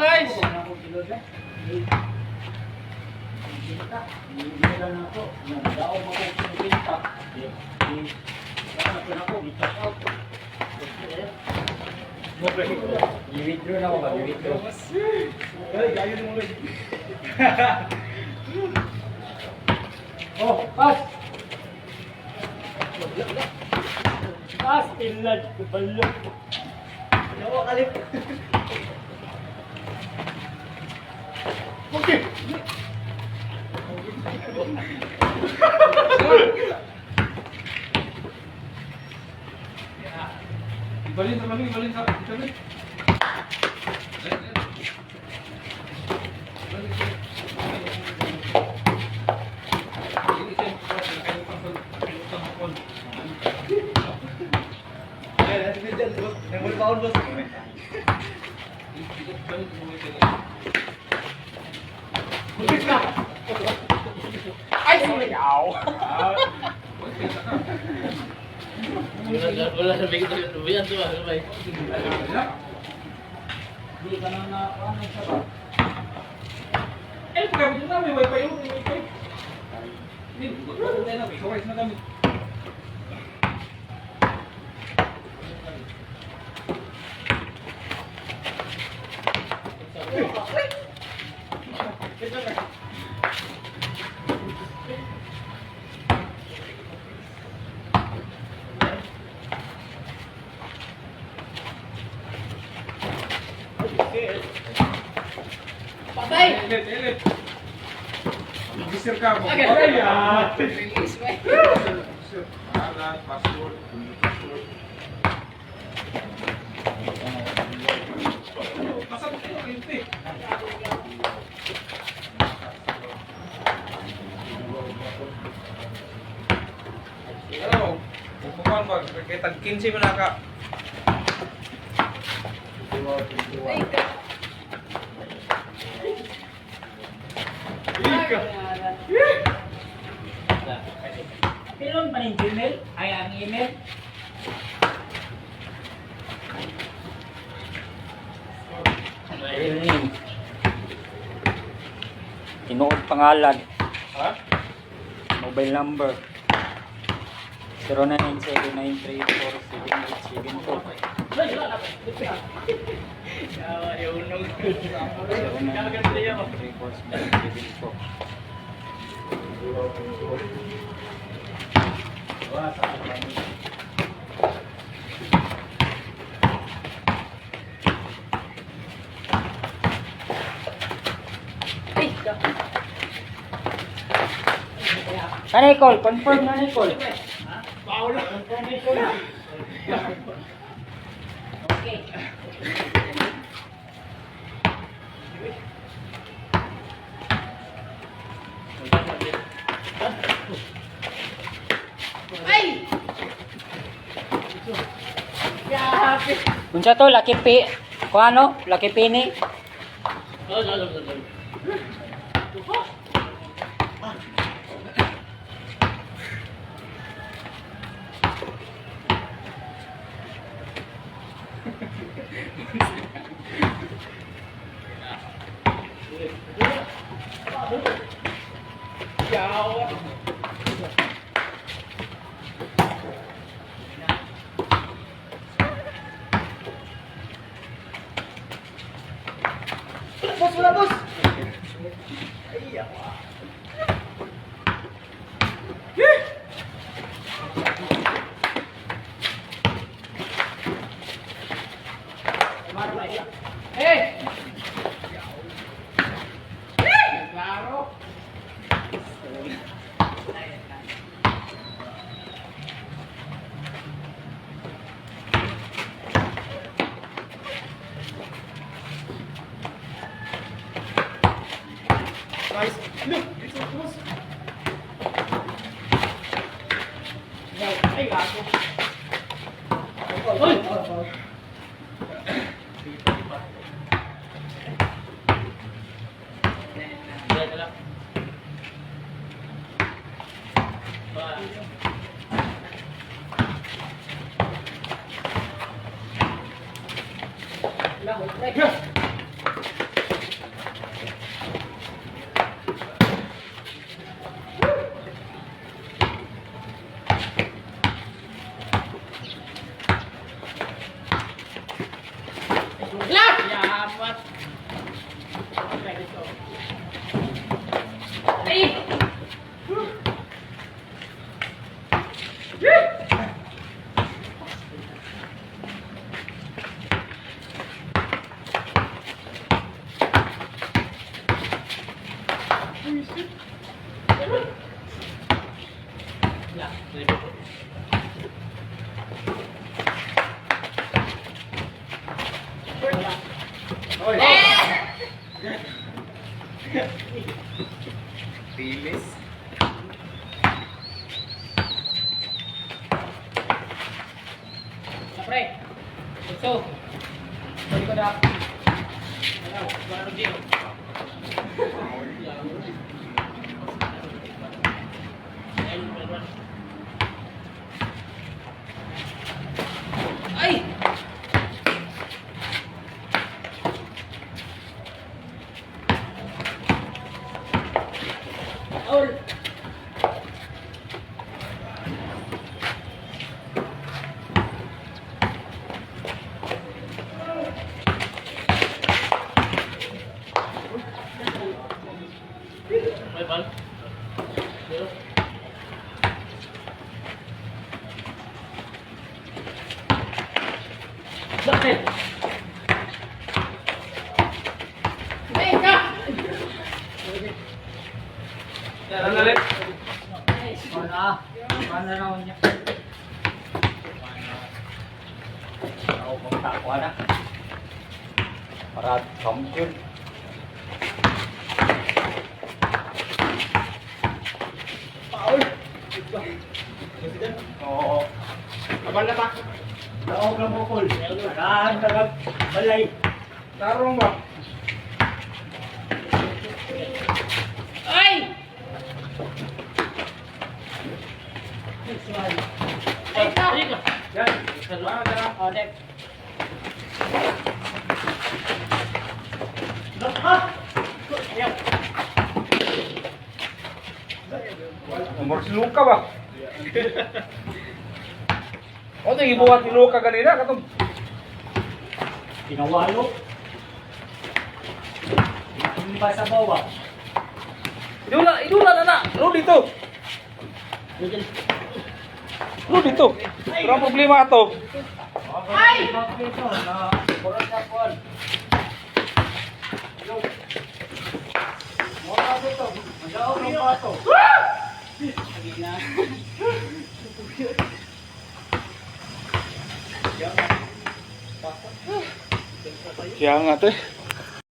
guys! I-withdraw na ako ba? I-withdraw. Ay, gayo ni mo guys. Oh, pass! Pass! Inland! Balok! Yawa kalip. Okay. Ibalin sa kami, ibalin sa kami. Ay! Sumiyaw! Wala na bigyan ito. Biyan ito ba? Hindi ka na ano sa ba? Eh, pagkabit na, may wifi yun, may wifi. Hindi, tayo na, may kawais na kami. Patay! Elit, elit. Register ka mo. Okay. Ayan. Release mo. Alat, password, password. Nasaan ito? Ito eh. Ano? Pupukan ba? Kaya tag-15 mo na ka. Ika. Pilon pa ng Gmail? Ay, ang email? Real name. Tinuod pangalan. Ha? Mobile number. 0979347872. Nicole, confirm na Nicole. Paula. Confirmation na. Okay. Ay! Unsa to, Lucky P? Kung ano? Lucky Penny? Boss, wala boss. Eh! Klaro. Guys, look, it's so close. Ay, gato. Uy! Ay! Oy. Tilis. Pre. So. Balik ko na. Ano? Ano dito? Ay! Aul! May bal? Pero, Bakit? Teka! Sandali. Wala. Wala na niya. Ako magtakuha na. Para champion. Paul! Oo. Abal na ba? Laog lang bukol. Saan talaga balay. Tarong ba? Ay! Ay, ka! Ay, ka. Yan. Ah, tara. O, Dek. Ayan. Umor si Luka ba? O, ito ibuhat ni Luka kanina. Katong Pinawalo. Iba sa bawah. idula na na. Lo dito. Lo dito. Pero ang problema ito. Ay! Dito na kurang sa kuwan. Mura dito. Magaw ng pato. Kaya nga ito eh.